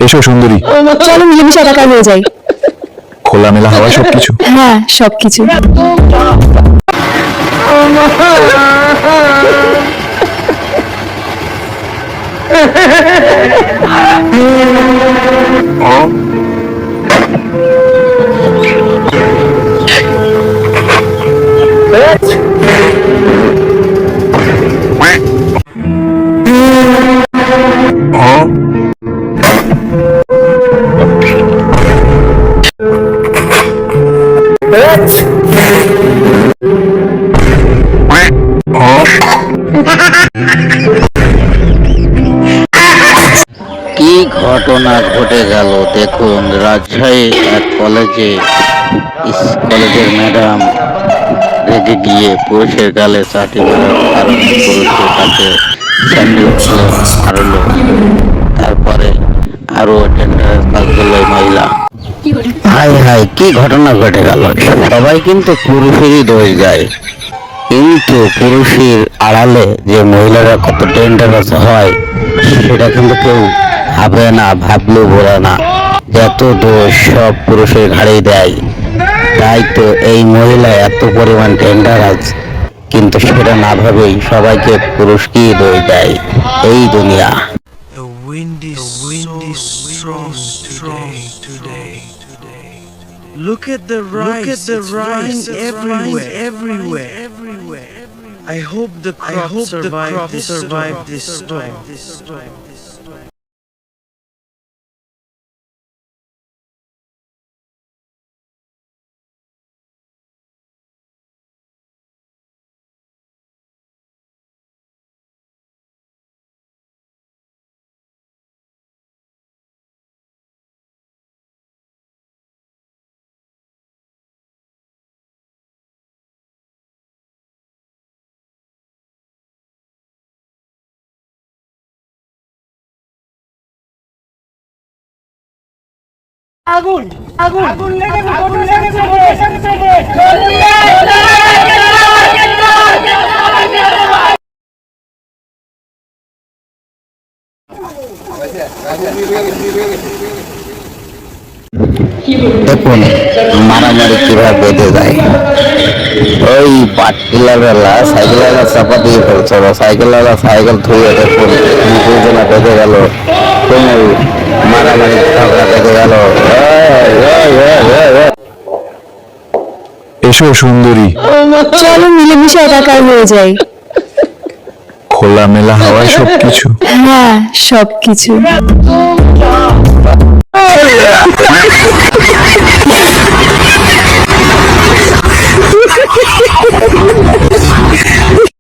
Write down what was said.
এসো সুন্দরী, চলো মিলেমিশে একাকার হয়ে যাই। খোলামেলা হাওয়া সবকিছু। হ্যাঁ, সবকিছু। কি ঘটনা ঘটে গেল দেখুন, রাজশাহী এক কলেজের ম্যাডাম রেগে গিয়ে পুরুষের গালে চাটি মারার কারণে পুরুষের তাকে স্যান্ডেল খুলে মারলো। তারপরে আরো অ্যাটেন্ডারের কাজ করলো মহিলা। হাই হাই, কি ঘটনা ঘটে গেল! সবাই কিন্তু পুরুষেরই দোষ দেয়, কিন্তু পুরুষের আড়ালে যে মহিলারা কত ডেঞ্জারাস হয় সেটা কিন্তু কেউ ভাবে না, ভাবলেও বোঝে না। এত দোষ সব পুরুষের ঘাড়েই দেয়, তাই তো এই মহিলা এত পরিমাণ ডেঞ্জারাস, কিন্তু সেটা না ভাবেই সবাইকে পুরুষকেই দোষ দেয় এই দুনিয়া। The wind is so strong today. Look at the rice everywhere. I hope the crops survive this storm. আগুন আগুন আগুন লেগেছে দেখুন মারামারি কিভাবে বেঁধে যায়। ওই পাটকিলারওয়ালা সাইকেলওয়ালা চাপা দিয়ে ফেলছিল, সাইকেলওয়ালা সাইকেল ধুয়ে দেখুন দুজনে বেঁধে গেল, কোমল মারামারি ঝগড়া বেঁধে গেল। এসো সুন্দরী, চলো মিলেমিশে একাকার হয়ে যাই। খোলামেলা হাওয়া সবকিছু। হ্যাঁ, সবকিছু।